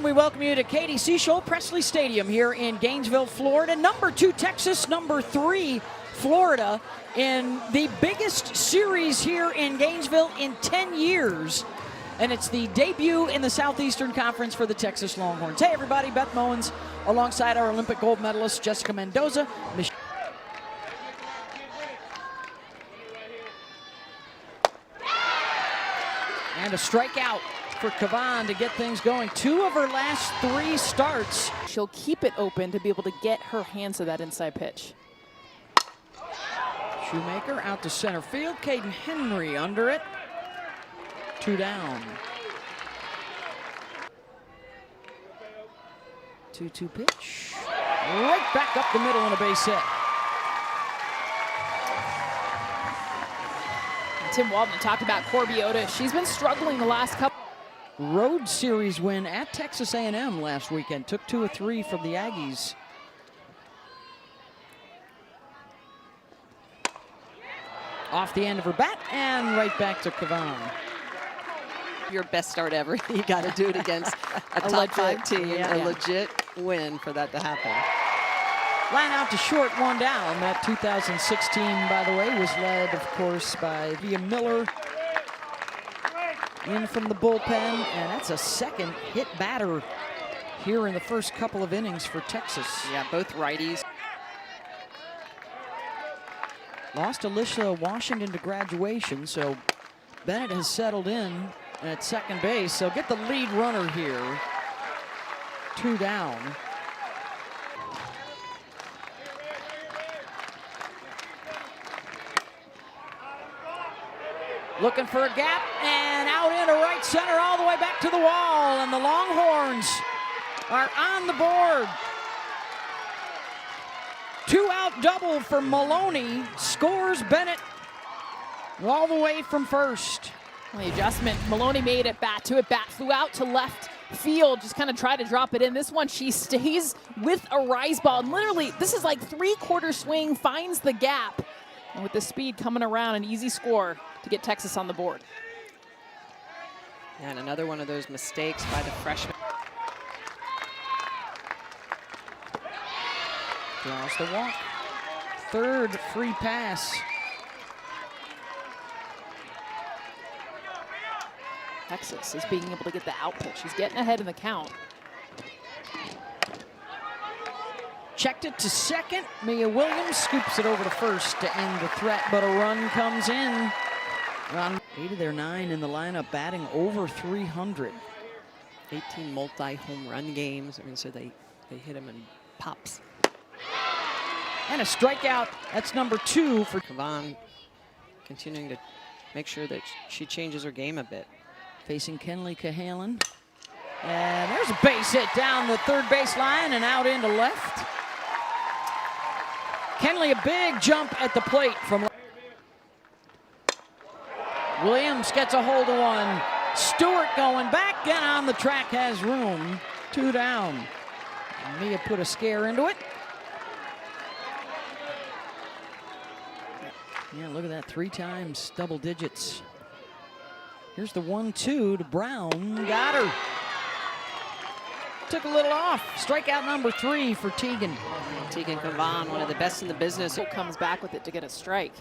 we welcome you to Katie Seichel Presley Stadium here in Gainesville, Florida. Number 2 Texas, number 3 Florida in the biggest series here in Gainesville in 10 years. And it's the debut in the Southeastern Conference for the Texas Longhorns. Hey everybody, Beth Mowins alongside our Olympic gold medalist Jessica Mendoza. And a strikeout for Kavan to get things going. 2 of her last 3 starts. She'll keep it open to be able to get her hands to that inside pitch. Shoemaker out to center field. Caden Henry under it. 2 down. 2-2 pitch. Right back up the middle and a base hit. Tim Waldman talked about Corbiota. She's been struggling the last couple. Road series win at Texas A&M last weekend. Took 2 of 3 from the Aggies. Off the end of her bat and right back to Kavan. Your best start ever. You got to do it against a top 5 team. A legit win for that to happen. Line out to short, 1 down. That 2016, by the way, was led, of course, by Via Miller in from the bullpen, and that's a second hit batter here in the first couple of innings for Texas. Yeah, both righties. Lost Alicia Washington to graduation, so Bennett has settled in at second base. So get the lead runner here. 2 down. Looking for a gap and out into right center all the way back to the wall, and the Longhorns are on the board. 2-out double for Maloney, scores Bennett all the way from first. The adjustment, Maloney made it bat to it, bat flew out to left field, just kind of tried to drop it in. This one, she stays with a rise ball, and literally, this is like 3/4 swing, finds the gap. And with the speed coming around, an easy score to get Texas on the board. And another one of those mistakes by the freshman. Draws the walk. 3rd free pass. Texas is being able to get the out pitch. She's getting ahead in the count. Checked it to second. Mia Williams scoops it over to first to end the threat, but a run comes in. On 8 of their 9 in the lineup, batting over 300. 18 multi-home run games. I mean, so they hit them in pops. And a strikeout. That's number 2 for Kavan, continuing to make sure that she changes her game a bit. Facing Kenley Cahalan. And there's a base hit down the third base line and out into left. Kenley, a big jump at the plate from Williams, gets a hold of one. Stewart going back and on the track, has room. 2 down. Mia put a scare into it. Yeah, look at that, 3 times double digits. Here's the 1-2 to Brown. Got her. Took a little off. Strikeout number 3 for Tegan. Tegan Kavan, one of the best in the business. Comes back with it to get a strike.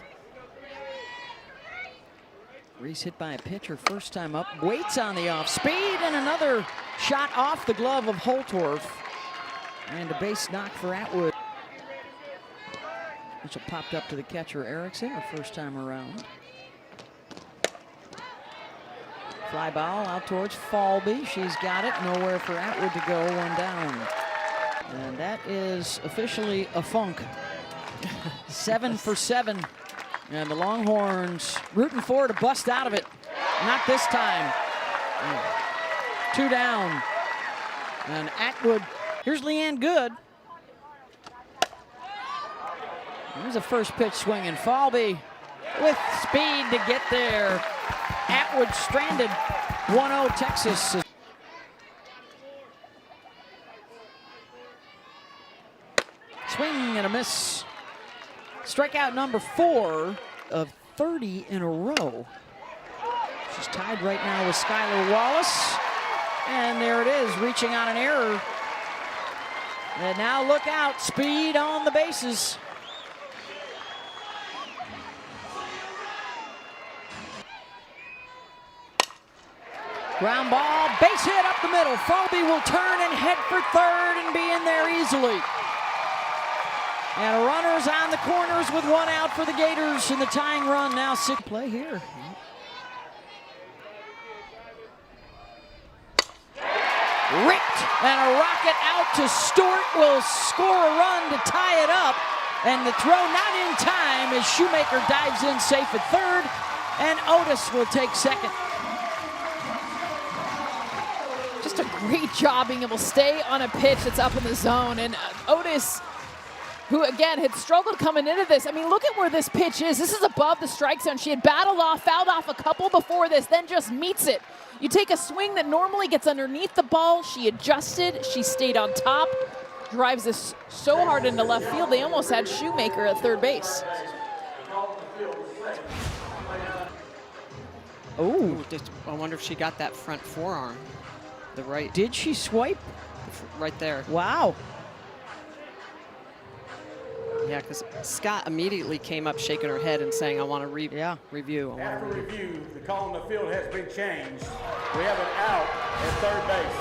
Reese hit by a pitcher first time up. Waits on the off speed, and another shot off the glove of Holtorf. And a base knock for Atwood. Mitchell popped up to the catcher Erickson her first time around. Fly ball out towards Falby. She's got it. Nowhere for Atwood to go. 1 down. And that is officially a funk. 7 for 7. And the Longhorns rooting for to bust out of it. Not this time. 2 down. And Atwood. Here's Leanne Good. Here's a first pitch swinging. Falby with speed to get there. Atwood stranded. 1-0 Texas. Swing and a miss. Strikeout number 4 of 30 in a row. She's tied right now with Skylar Wallace. And there it is, reaching on an error. And now look out, speed on the bases. Ground ball, base hit up the middle. Falby will turn and head for third and be in there easily. And runners on the corners with one out for the Gators in the tying run. Now six play here. Ripped, and a rocket out to Stewart will score a run to tie it up. And the throw not in time as Shoemaker dives in safe at third, and Otis will take second. Just a great job being able to stay on a pitch that's up in the zone. And Otis, who again had struggled coming into this. I mean, look at where this pitch is. This is above the strike zone. She had battled off, fouled off a couple before this, then just meets it. You take a swing that normally gets underneath the ball. She adjusted, she stayed on top, drives this so hard into left field, they almost had Shoemaker at third base. Oh, I wonder if she got that front forearm. The right. Did she swipe? Right there. Wow. Yeah, because Scott immediately came up shaking her head and saying, I want to review. After review, the call on the field has been changed. We have an out at third base.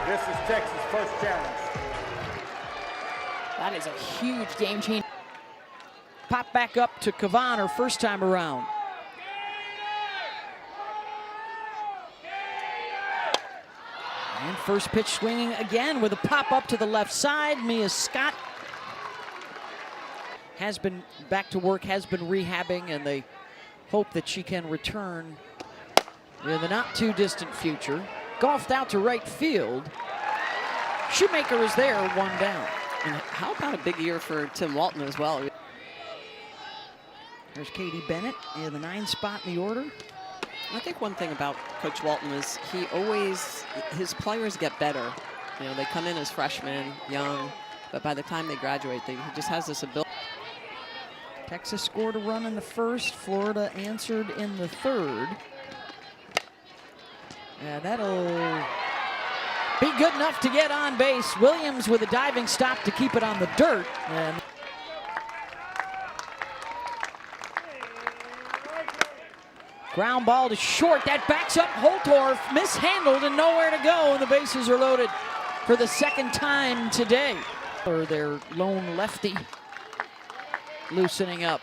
This is Texas' first challenge. That is a huge game changer. Pop back up to Kavan her first time around. And first pitch swinging again with a pop up to the left side. Mia Scott has been back to work, has been rehabbing, and they hope that she can return in the not too distant future. Golfed out to right field. Shoemaker is there, one down. And how about a big year for Tim Walton as well? There's Katie Bennett in the 9 spot in the order. I think one thing about Coach Walton is his players get better. You know, they come in as freshmen, young, but by the time they graduate, he just has this ability. Texas scored a run in the first. Florida answered in the third. And that'll be good enough to get on base. Williams with a diving stop to keep it on the dirt. And ground ball to short. That backs up Holtorf. Mishandled and nowhere to go. And the bases are loaded for the second time today. For their lone lefty. Loosening up.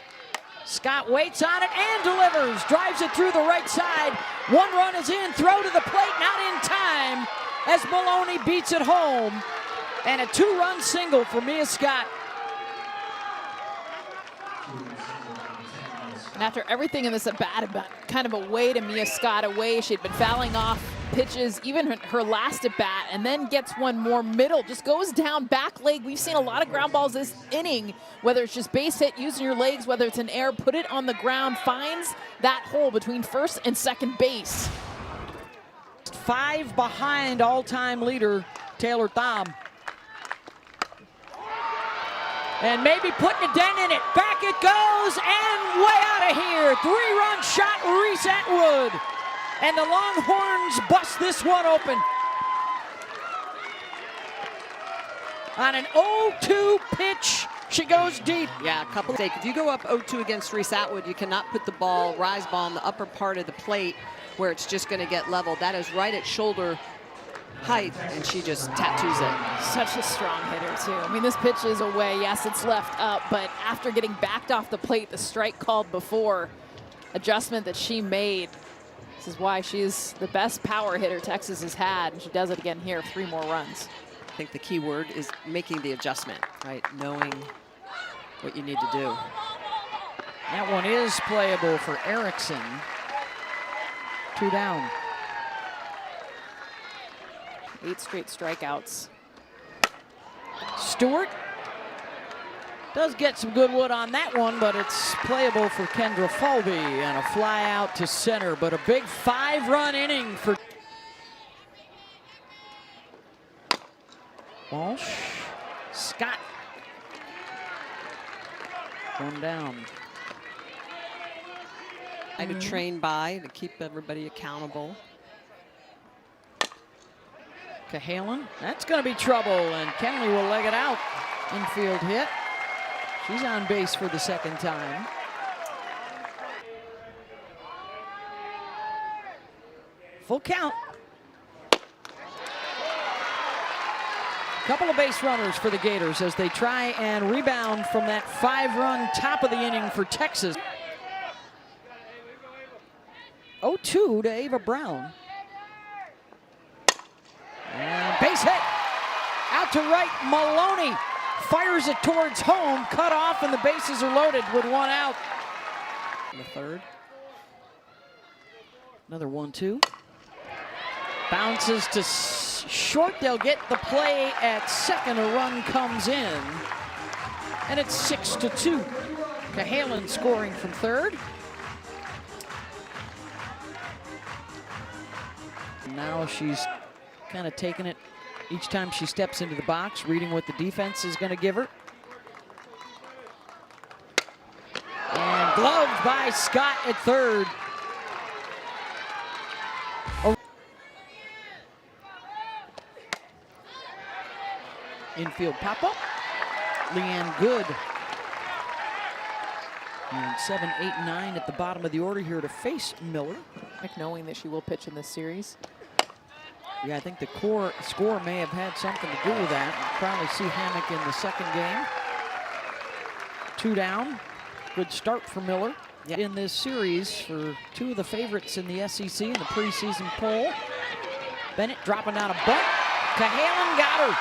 Scott waits on it and delivers. Drives it through the right side. One run is in. Throw to the plate. Not in time as Maloney beats it home. And a 2-run single for Mia Scott. And after everything in this at-bat, about kind of a way to Mia Scott, away. She'd been fouling off pitches, even her last at-bat, and then gets one more middle. Just goes down back leg. We've seen a lot of ground balls this inning, whether it's just base hit, using your legs, whether it's an air, put it on the ground, finds that hole between first and second base. 5 behind all-time leader Taylor Thom. And maybe putting a dent in it. Back it goes, and way out of here. 3-run shot, Reese Atwood. And the Longhorns bust this one open. On an 0-2 pitch, she goes deep. Yeah, a couple of If you go up 0-2 against Reese Atwood, you cannot put the rise ball in the upper part of the plate where it's just going to get level. That is right at shoulder height, and she just tattoos it. Such a strong hitter, too. I mean, this pitch is away. Yes, it's left up, but after getting backed off the plate, the strike called before, adjustment that she made. This is why she's the best power hitter Texas has had, and she does it again here, 3 more runs. I think the key word is making the adjustment, right? Knowing what you need to do. That one is playable for Erickson. 2 down. 8 straight strikeouts. Stewart does get some good wood on that one, but it's playable for Kendra Falby, and a fly out to center, but a big 5-run inning for Walsh. Scott. 1 down. I could train by to keep everybody accountable. Cahalan, that's going to be trouble, and Kenley will leg it out. Infield hit. She's on base for the second time. Full count. Couple of base runners for the Gators as they try and rebound from that 5-run top of the inning for Texas. 0-2 to Ava Brown. And base hit. Out to right, Maloney fires it towards home, cut off, and the bases are loaded with 1 out. In the third. Another 1-2. Bounces to short. They'll get the play at second. A run comes in. And it's 6-2. Cahalan scoring from third. Now she's kind of taking it each time she steps into the box, reading what the defense is going to give her. And gloved by Scott at third. Infield pop-up. Leanne Good. And 7, 8, 9 at the bottom of the order here to face Miller. Like knowing that she will pitch in this series. Yeah, I think the score may have had something to do with that. We'll probably see Hammock in the second game. 2 down. Good start for Miller in this series for 2 of the favorites in the SEC in the preseason poll. Bennett dropping down a bunt. Cahalan got her.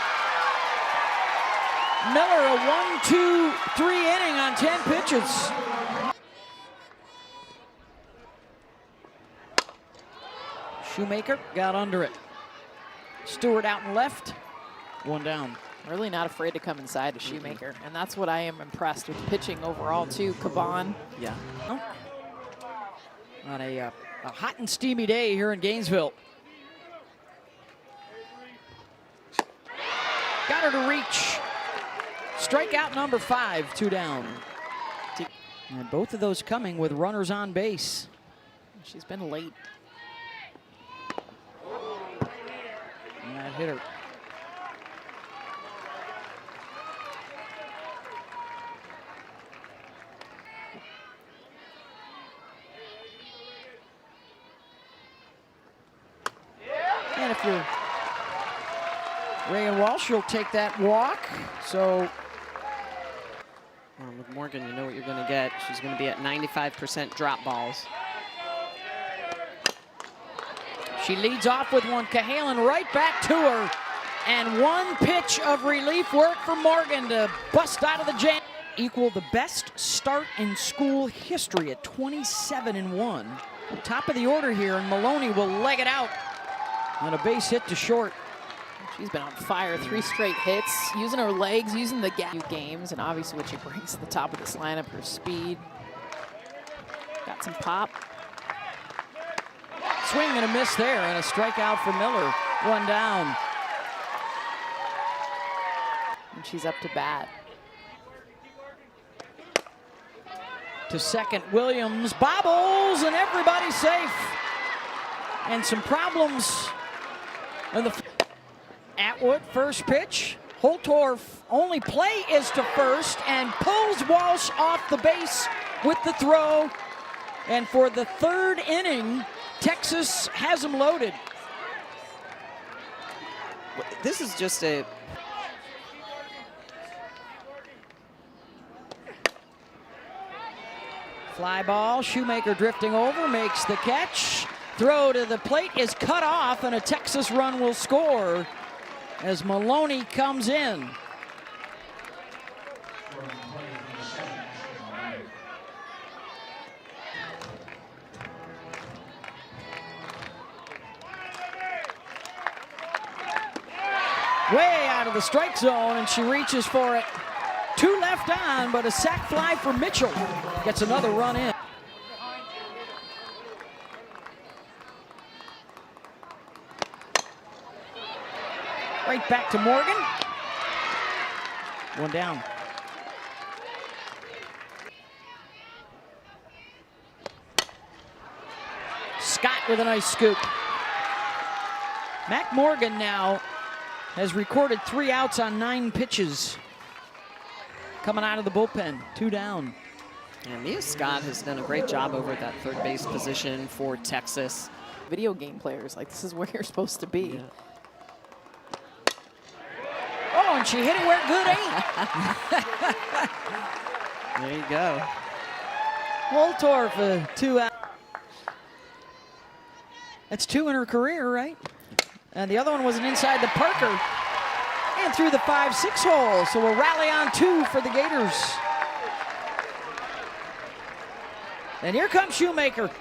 Miller a 1-2-3 inning on 10 pitches. Shoemaker got under it. Stewart out and left. 1 down. Really not afraid to come inside a Shoemaker, and that's what I am impressed with pitching overall too. Caban. Yeah. On a hot and steamy day here in Gainesville. Got her to reach. Strikeout number 5, 2 down. And both of those coming with runners on base. She's been late. And that hit her. And if you're Reagan Walsh, you'll take that walk. So with Morgan, you know what you're going to get. She's going to be at 95% drop balls. she leads off with one. Cahalan right back to her. And 1 pitch of relief work for Morgan to bust out of the jam. Equal the best start in school history at 27-1. Top of the order here, and Maloney will leg it out. And a base hit to short. She's been on fire, 3 straight hits, using her legs, using the gap games, and obviously what she brings to the top of this lineup, her speed. Got some pop. Swing and a miss there, and a strikeout for Miller. 1 down. And she's up to bat. To second, Williams bobbles, and everybody's safe. And some problems in the Atwood, first pitch. Holtorf only play is to first and pulls Walsh off the base with the throw. And for the 3rd inning, Texas has them loaded. This is just a... Fly ball, Shoemaker drifting over, makes the catch. Throw to the plate is cut off, and a Texas run will score as Maloney comes in. Way out of the strike zone, and she reaches for it. 2 left on, but a sac fly for Mitchell. Gets another run in. Right back to Morgan. 1 down. Scott with a nice scoop. Mac Morgan now has recorded 3 outs on 9 pitches. Coming out of the bullpen, 2 down. And Mia Scott has done a great job over at that third base position for Texas. Video game players, like, this is where you're supposed to be. Yeah. Oh, and she hit it where good ain't. There you go. Holtorf, 2 out. That's 2 in her career, right? And the other one was an inside the Parker. And through the 5-6 hole. So we'll rally on 2 for the Gators. And here comes Shoemaker. Come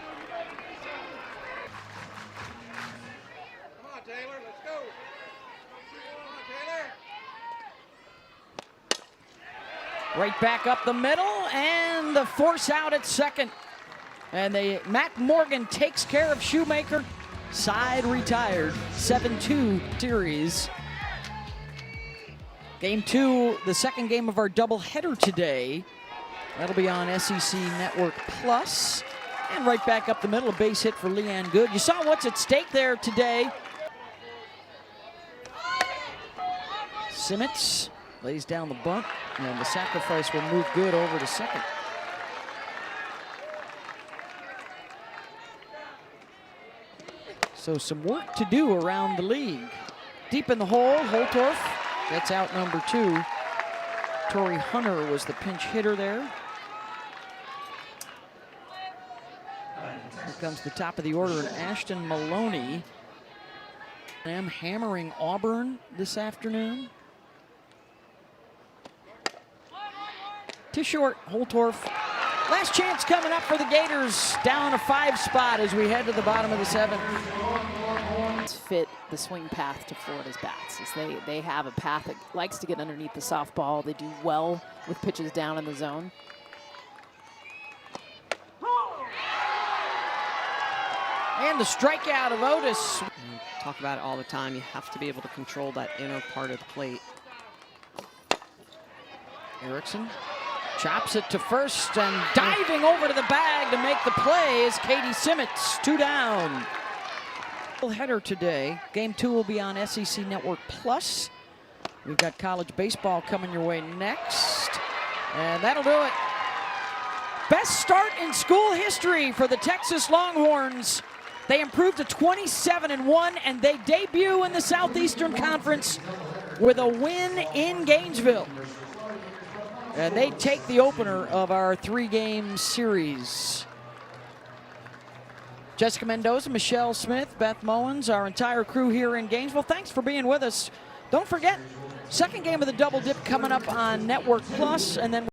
on, Taylor, let's go. Come on, Taylor. Right back up the middle, and the force out at second. And Mac Morgan takes care of Shoemaker. Side retired, 7-2 series. Game 2, the second game of our doubleheader today. That'll be on SEC Network Plus. And right back up the middle, a base hit for Leanne Good. You saw what's at stake there today. Simmons lays down the bunt, and the sacrifice will move Good over to second. So some work to do around the league. Deep in the hole, Holtorf gets out number 2. Tori Hunter was the pinch hitter there. Here comes the top of the order, and Ashton Maloney. I'm hammering Auburn this afternoon. Too short, Holtorf. Last chance coming up for the Gators, down a 5 spot as we head to the bottom of the 7th. Fit the swing path to Florida's bats, as they have a path that likes to get underneath the softball. They do well with pitches down in the zone. And the strikeout of Otis. We talk about it all the time. You have to be able to control that inner part of the plate. Erickson chops it to first, and diving over to the bag to make the play is Katie Simmons, 2 down. Header today. Game 2 will be on SEC Network Plus. We've got college baseball coming your way next. And that'll do it. Best start in school history for the Texas Longhorns. They improved to 27-1, and they debut in the Southeastern Conference with a win in Gainesville. And they take the opener of our 3-game series. Jessica Mendoza, Michelle Smith, Beth Mowens, our entire crew here in Gainesville. Thanks for being with us. Don't forget, second game of the Double Dip coming up on Network Plus, and then